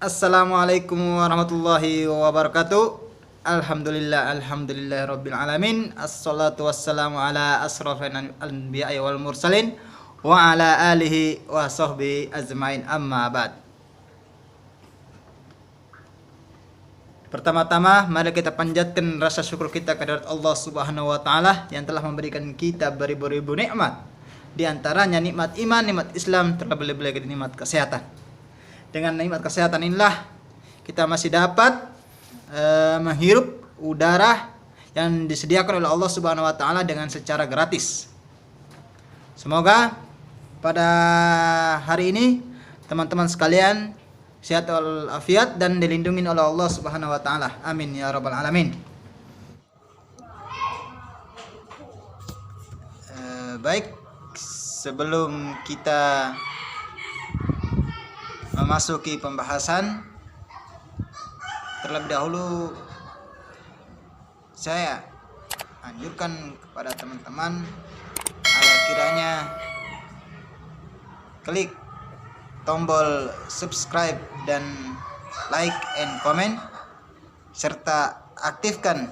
Assalamualaikum warahmatullahi wabarakatuh. Alhamdulillah rabbil alamin. Assalatu wassalamu ala asrafil anbiya'i wal mursalin wa ala alihi wa sahbihi ajmain, amma ba'd. Pertama-tama mari kita panjatkan rasa syukur kita kepada Allah Subhanahu wa taala yang telah memberikan kita beribu-ribu nikmat. Di antaranya nikmat iman, nikmat Islam, terlebih lagi nikmat kesehatan. Dengan nikmat kesehatan inilah kita masih dapat menghirup udara yang disediakan oleh Allah Subhanahu wa taala dengan secara gratis. Semoga pada hari ini teman-teman sekalian sehat walafiat dan dilindungi oleh Allah Subhanahu wa taala. Amin ya rabbal alamin. Baik, sebelum kita memasuki pembahasan, terlebih dahulu saya anjurkan kepada teman-teman agar kiranya klik tombol subscribe dan like and comment, serta aktifkan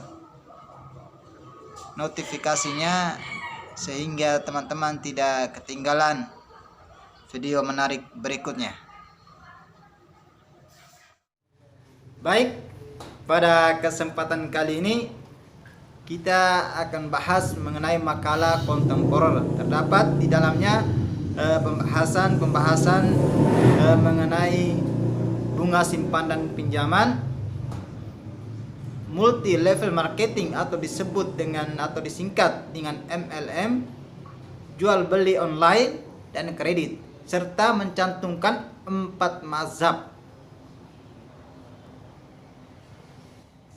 notifikasinya sehingga teman-teman tidak ketinggalan video menarik berikutnya. Baik, pada kesempatan kali ini kita akan bahas mengenai makalah kontemporer. Terdapat di dalamnya pembahasan mengenai bunga simpanan pinjaman, multi level marketing atau disebut dengan atau disingkat dengan MLM, jual beli online dan kredit, serta mencantumkan 4 mazhab.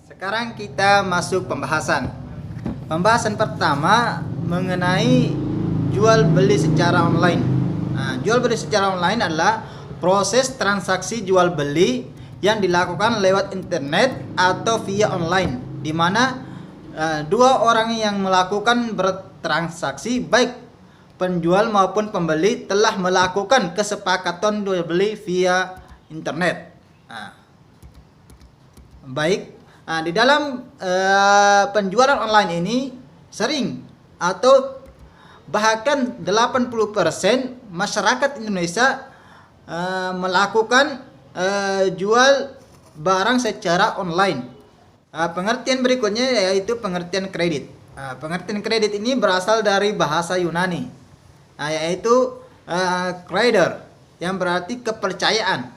Sekarang kita masuk pembahasan. Pembahasan pertama mengenai jual beli secara online. Jual beli secara online adalah proses transaksi jual beli yang dilakukan lewat internet atau via online, di mana dua orang yang melakukan bertransaksi, baik penjual maupun pembeli, telah melakukan kesepakatan jual beli via internet. Di dalam penjualan online ini sering atau bahkan 80% masyarakat Indonesia melakukan jual barang secara online. Pengertian berikutnya yaitu pengertian kredit. Pengertian kredit ini berasal dari bahasa Yunani, yaitu kreder, yang berarti kepercayaan.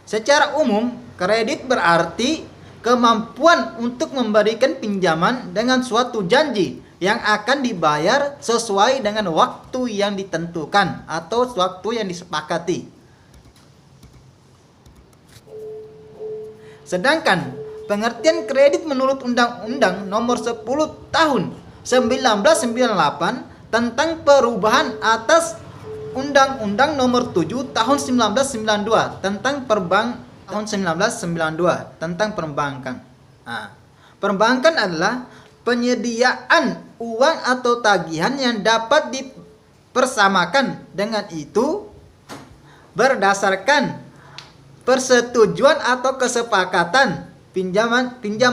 Secara umum, kredit berarti kemampuan untuk memberikan pinjaman dengan suatu janji yang akan dibayar sesuai dengan waktu yang ditentukan atau waktu yang disepakati. Sedangkan pengertian kredit menurut Undang-Undang Nomor 10 Tahun 1998 tentang perubahan atas Undang-Undang Nomor 7 Tahun 1992 tentang tahun 1992 tentang perbankan. Perbankan adalah penyediaan uang atau tagihan yang dapat dipersamakan dengan itu berdasarkan persetujuan atau kesepakatan pinjam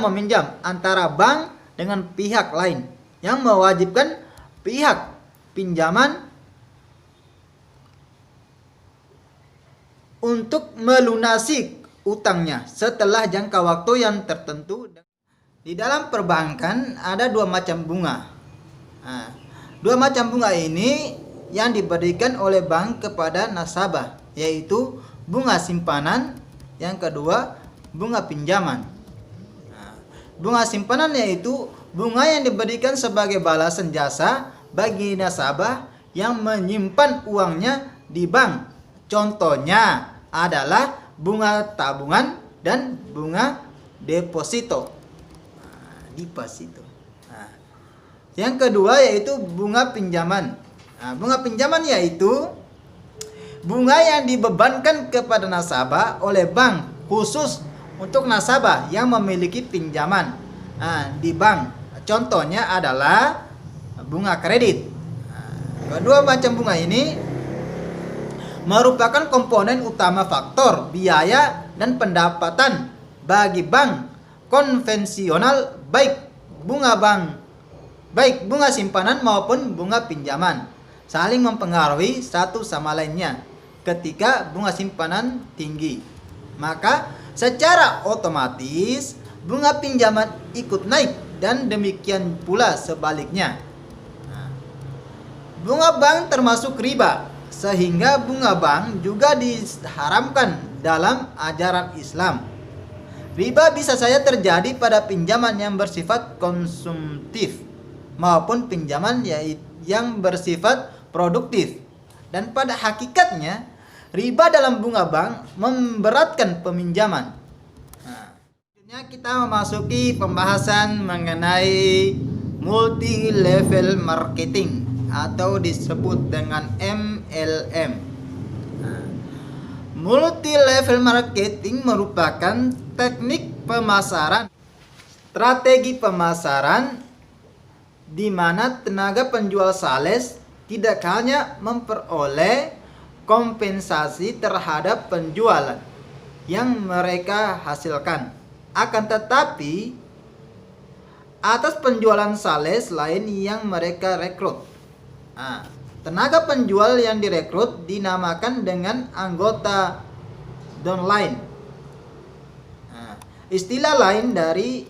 meminjam antara bank dengan pihak lain, yang mewajibkan pihak pinjaman untuk melunasi utangnya setelah jangka waktu yang tertentu. Di dalam perbankan ada 2 macam bunga. 2 macam bunga ini yang diberikan oleh bank kepada nasabah, yaitu bunga simpanan, yang kedua bunga pinjaman. Bunga simpanan yaitu bunga yang diberikan sebagai balasan jasa bagi nasabah yang menyimpan uangnya di bank. Contohnya adalah bunga tabungan dan bunga deposito. Yang kedua yaitu bunga pinjaman. Bunga pinjaman yaitu bunga yang dibebankan kepada nasabah oleh bank khusus untuk nasabah yang memiliki pinjaman di bank. Contohnya adalah bunga kredit. Kedua macam bunga ini merupakan komponen utama faktor biaya dan pendapatan bagi bank konvensional, baik bunga simpanan maupun bunga pinjaman saling mempengaruhi satu sama lainnya. Ketika bunga simpanan tinggi, maka secara otomatis bunga pinjaman ikut naik, dan demikian pula sebaliknya. Bunga bank termasuk riba, sehingga bunga bank juga diharamkan dalam ajaran Islam. Riba bisa saja terjadi pada pinjaman yang bersifat konsumtif maupun pinjaman yang bersifat produktif. Dan pada hakikatnya, riba dalam bunga bank memberatkan peminjaman. Selanjutnya kita memasuki pembahasan mengenai multi level marketing atau disebut dengan MLM. Multi level marketing merupakan teknik pemasaran, strategi pemasaran di mana tenaga penjual sales tidak hanya memperoleh kompensasi terhadap penjualan yang mereka hasilkan, akan tetapi atas penjualan sales lain yang mereka rekrut. Tenaga penjual yang direkrut dinamakan dengan anggota downline. Istilah lain dari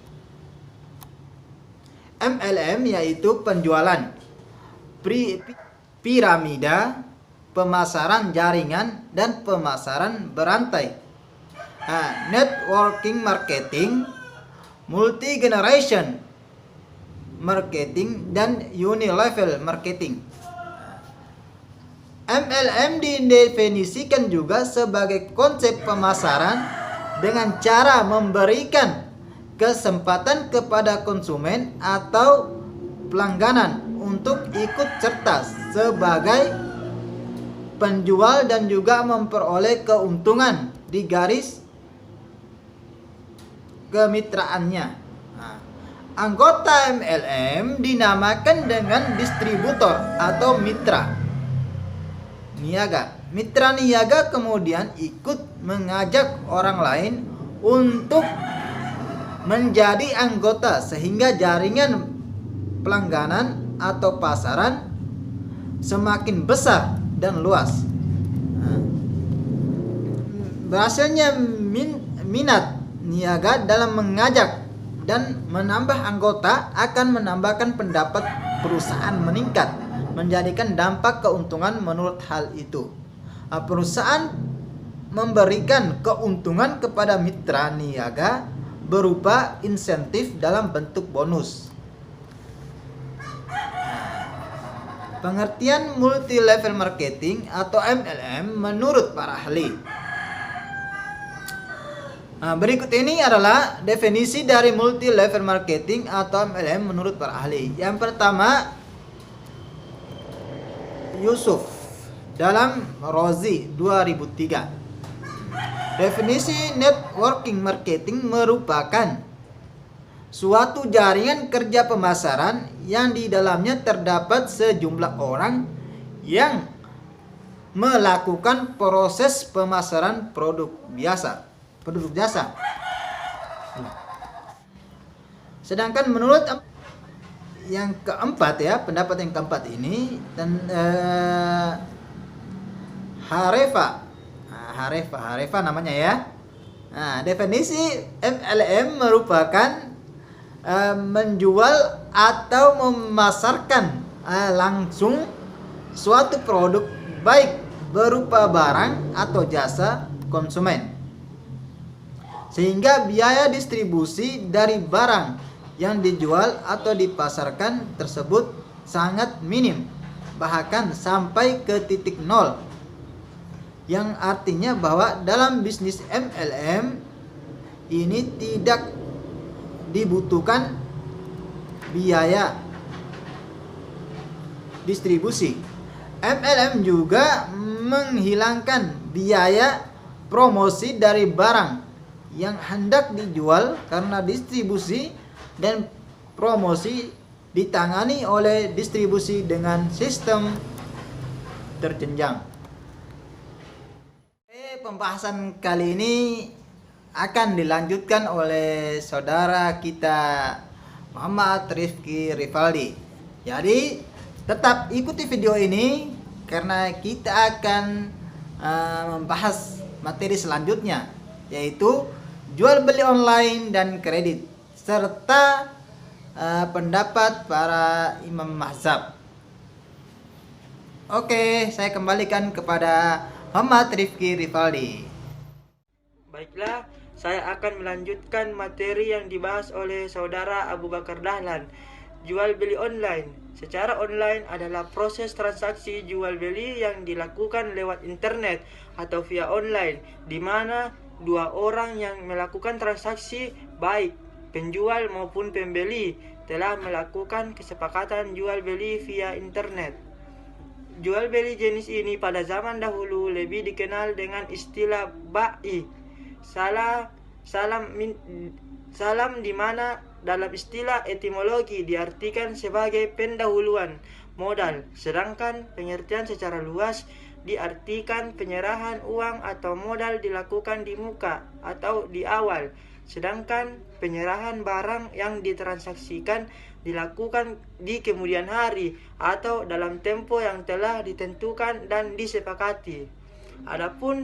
MLM yaitu penjualan piramida, pemasaran jaringan, dan pemasaran berantai. Networking marketing, multi generation marketing, dan unilevel marketing. MLM didefinisikan juga sebagai konsep pemasaran dengan cara memberikan kesempatan kepada konsumen atau pelangganan untuk ikut serta sebagai penjual dan juga memperoleh keuntungan di garis kemitraannya. Anggota MLM dinamakan dengan distributor atau mitra niaga. Mitra niaga kemudian ikut mengajak orang lain untuk menjadi anggota sehingga jaringan pelangganan atau pasaran semakin besar dan luas. Berhasilnya minat niaga dalam mengajak dan menambah anggota akan menambahkan pendapat perusahaan meningkat, menjadikan dampak keuntungan menurut hal itu. Perusahaan memberikan keuntungan kepada mitra niaga berupa insentif dalam bentuk bonus. Pengertian multi level marketing atau MLM menurut para ahli. Berikut ini adalah definisi dari multi level marketing atau MLM menurut para ahli. Yang pertama, Yusuf dalam Rozi 2003. Definisi networking marketing merupakan suatu jaringan kerja pemasaran yang di dalamnya terdapat sejumlah orang yang melakukan proses pemasaran produk jasa. Sedangkan menurut yang keempat ya, pendapat yang keempat ini dan Harefa namanya ya. Definisi MLM merupakan menjual atau memasarkan langsung suatu produk baik berupa barang atau jasa konsumen, sehingga biaya distribusi dari barang yang dijual atau dipasarkan tersebut sangat minim, bahkan sampai ke titik nol, yang artinya bahwa dalam bisnis MLM ini tidak dibutuhkan biaya distribusi. MLM juga menghilangkan biaya promosi dari barang yang hendak dijual karena distribusi dan promosi ditangani oleh distribusi dengan sistem terjenjang. Pembahasan kali ini akan dilanjutkan oleh saudara kita Muhammad Rifki Rivaldi. Jadi tetap ikuti video ini karena kita akan membahas materi selanjutnya, yaitu jual beli online dan kredit serta pendapat para imam mazhab. Oke, saya kembalikan kepada Muhammad Rifki Rivaldi. Baiklah, saya akan melanjutkan materi yang dibahas oleh saudara Abu Bakar Dahlan. Jual beli online. Secara online adalah proses transaksi jual beli yang dilakukan lewat internet atau via online, di mana dua orang yang melakukan transaksi, baik penjual maupun pembeli, telah melakukan kesepakatan jual beli via internet. Jual beli jenis ini pada zaman dahulu lebih dikenal dengan istilah ba'i. Salam di mana dalam istilah etimologi diartikan sebagai pendahuluan modal, sedangkan pengertian secara luas diartikan penyerahan uang atau modal dilakukan di muka atau di awal, sedangkan penyerahan barang yang ditransaksikan dilakukan di kemudian hari atau dalam tempo yang telah ditentukan dan disepakati. Adapun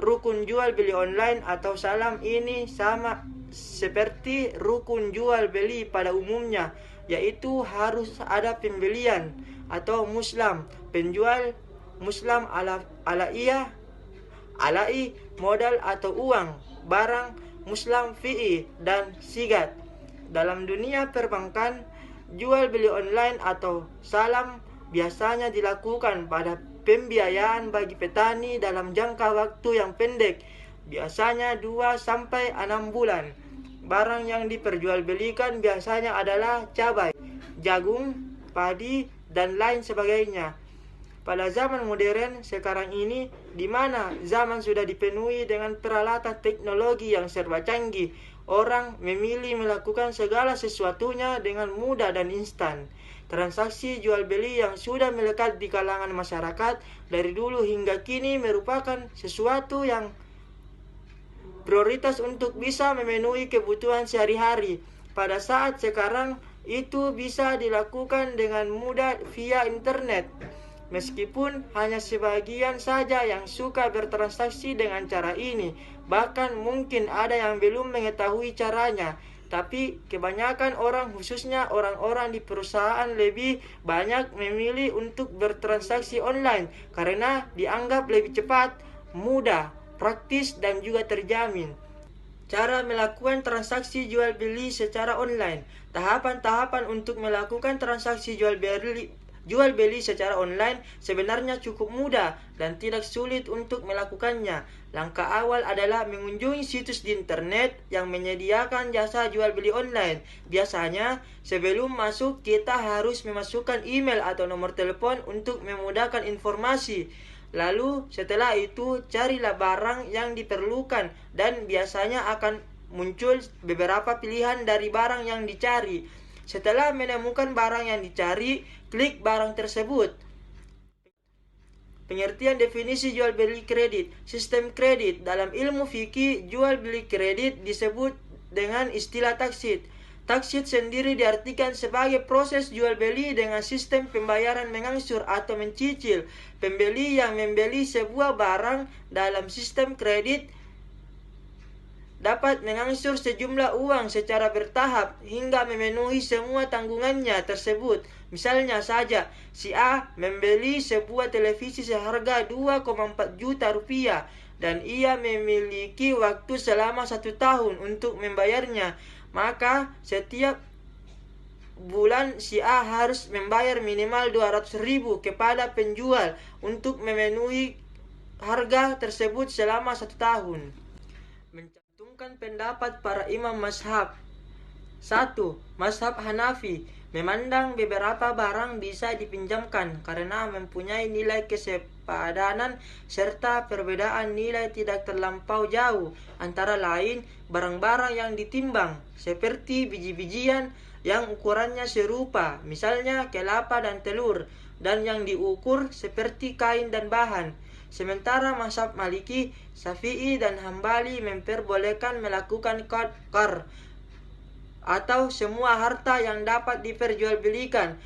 rukun jual beli online atau salam ini sama seperti rukun jual beli pada umumnya, yaitu harus ada pembelian atau muslam, penjual muslam alai modal atau uang, barang muslam fi'i dan sigat. Dalam dunia perbankan, jual beli online atau salam biasanya dilakukan pada pembiayaan bagi petani dalam jangka waktu yang pendek, biasanya 2-6 bulan. Barang yang diperjualbelikan biasanya adalah cabai, jagung, padi, dan lain sebagainya. Pada zaman modern sekarang ini, di mana zaman sudah dipenuhi dengan peralatan teknologi yang serba canggih, orang memilih melakukan segala sesuatunya dengan mudah dan instan. Transaksi jual beli yang sudah melekat di kalangan masyarakat dari dulu hingga kini merupakan sesuatu yang prioritas untuk bisa memenuhi kebutuhan sehari-hari. Pada saat sekarang itu bisa dilakukan dengan mudah via internet. Meskipun hanya sebagian saja yang suka bertransaksi dengan cara ini, bahkan mungkin ada yang belum mengetahui caranya, tapi kebanyakan orang, khususnya orang-orang di perusahaan, lebih banyak memilih untuk bertransaksi online karena dianggap lebih cepat, mudah, praktis, dan juga terjamin. Cara melakukan transaksi jual beli secara online. Tahapan-tahapan untuk melakukan transaksi jual beli secara online sebenarnya cukup mudah dan tidak sulit untuk melakukannya. Langkah awal adalah mengunjungi situs di internet yang menyediakan jasa jual beli online. Biasanya, sebelum masuk kita harus memasukkan email atau nomor telepon untuk memudahkan informasi. Lalu setelah itu carilah barang yang diperlukan dan biasanya akan muncul beberapa pilihan dari barang yang dicari. Setelah menemukan barang yang dicari, klik barang tersebut. Pengertian definisi jual beli kredit. Sistem kredit dalam ilmu fikih, jual beli kredit disebut dengan istilah taksid. Taksid sendiri diartikan sebagai proses jual beli dengan sistem pembayaran mengangsur atau mencicil. Pembeli yang membeli sebuah barang dalam sistem kredit dapat mengangsur sejumlah uang secara bertahap hingga memenuhi semua tanggungannya tersebut. Misalnya saja, si A membeli sebuah televisi seharga 2,4 juta rupiah dan ia memiliki waktu selama 1 tahun untuk membayarnya. Maka setiap bulan si A harus membayar minimal 200.000 kepada penjual untuk memenuhi harga tersebut selama 1 tahun. Mencantumkan pendapat para imam mazhab. 1. Mazhab Hanafi memandang beberapa barang bisa dipinjamkan karena mempunyai nilai kesepadanan serta perbedaan nilai tidak terlampau jauh, antara lain barang-barang yang ditimbang seperti biji-bijian yang ukurannya serupa, misalnya kelapa dan telur, dan yang diukur seperti kain dan bahan. Sementara mazhab Maliki, Syafi'i, dan Hambali memperbolehkan melakukan qard atau semua harta yang dapat diperjualbelikan,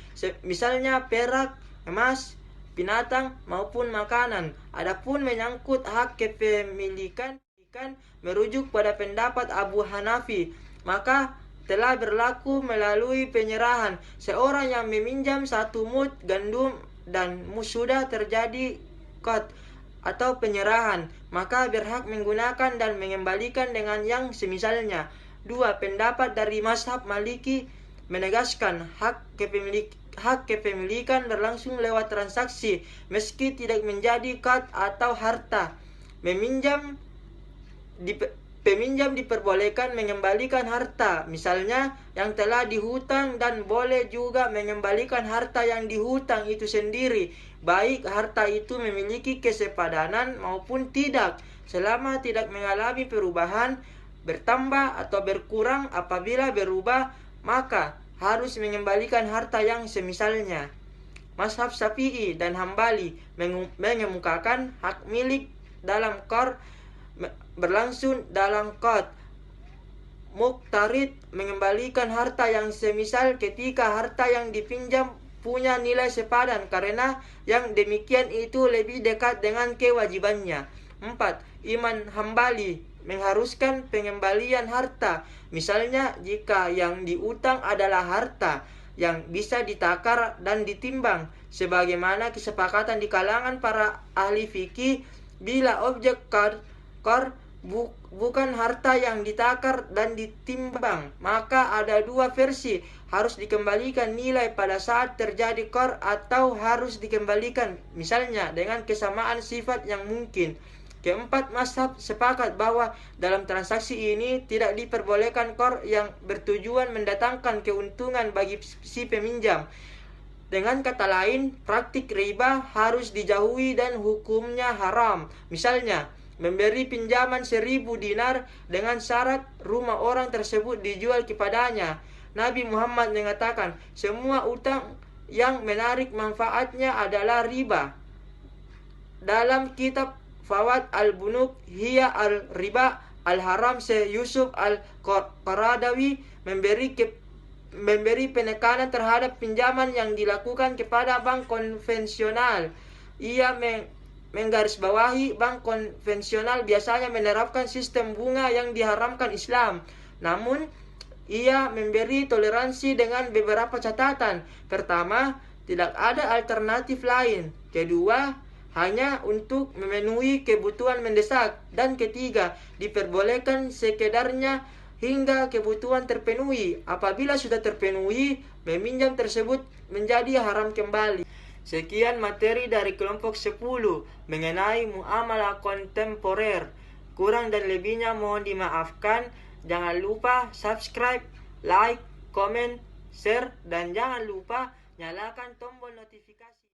misalnya perak, emas, binatang, maupun makanan. Adapun menyangkut hak kepemilikan merujuk pada pendapat Abu Hanafi, maka telah berlaku melalui penyerahan. Seorang yang meminjam 1 mud gandum dan sudah terjadi qad atau penyerahan, maka berhak menggunakan dan mengembalikan dengan yang semisalnya. 2. Pendapat dari mazhab Maliki menegaskan hak kepemilikan berlangsung lewat transaksi meski tidak menjadi qad atau harta. Peminjam diperbolehkan mengembalikan harta, misalnya yang telah dihutang, dan boleh juga mengembalikan harta yang dihutang itu sendiri, baik harta itu memiliki kesepadanan maupun tidak, selama tidak mengalami perubahan, bertambah atau berkurang. Apabila berubah, maka harus mengembalikan harta yang semisalnya. Mazhab Syafi'i dan Hambali mengemukakan hak milik dalam qard berlangsung dalam qad. Muqtarid mengembalikan harta yang semisal ketika harta yang dipinjam punya nilai sepadan, karena yang demikian itu lebih dekat dengan kewajibannya. 4. Imam Hambali mengharuskan pengembalian harta, misalnya jika yang diutang adalah harta yang bisa ditakar dan ditimbang, sebagaimana kesepakatan di kalangan para ahli fikih. Bila objek qard bukan harta yang ditakar dan ditimbang, maka ada 2 versi: harus dikembalikan nilai pada saat terjadi qard atau harus dikembalikan misalnya dengan kesamaan sifat yang mungkin. Keempat, mazhab sepakat bahwa dalam transaksi ini tidak diperbolehkan qard yang bertujuan mendatangkan keuntungan bagi si peminjam. Dengan kata lain, praktik riba harus dijauhi dan hukumnya haram. Misalnya, memberi pinjaman 1.000 dinar dengan syarat rumah orang tersebut dijual kepadanya. Nabi Muhammad mengatakan, semua utang yang menarik manfaatnya adalah riba. Dalam kitab Fawad al-Bunuk Hiya al-Riba al-Haram, Syekh Yusuf al-Qaradawi memberi penekanan terhadap pinjaman yang dilakukan kepada bank konvensional. Ia menggarisbawahi bank konvensional biasanya menerapkan sistem bunga yang diharamkan Islam. Namun, ia memberi toleransi dengan beberapa catatan. Pertama, tidak ada alternatif lain. Kedua, hanya untuk memenuhi kebutuhan mendesak. Dan ketiga, diperbolehkan sekedarnya hingga kebutuhan terpenuhi. Apabila sudah terpenuhi, meminjam tersebut menjadi haram kembali. Sekian materi dari kelompok 10 mengenai muamalah kontemporer. Kurang dan lebihnya mohon dimaafkan. Jangan lupa subscribe, like, komen, share, dan jangan lupa nyalakan tombol notifikasi.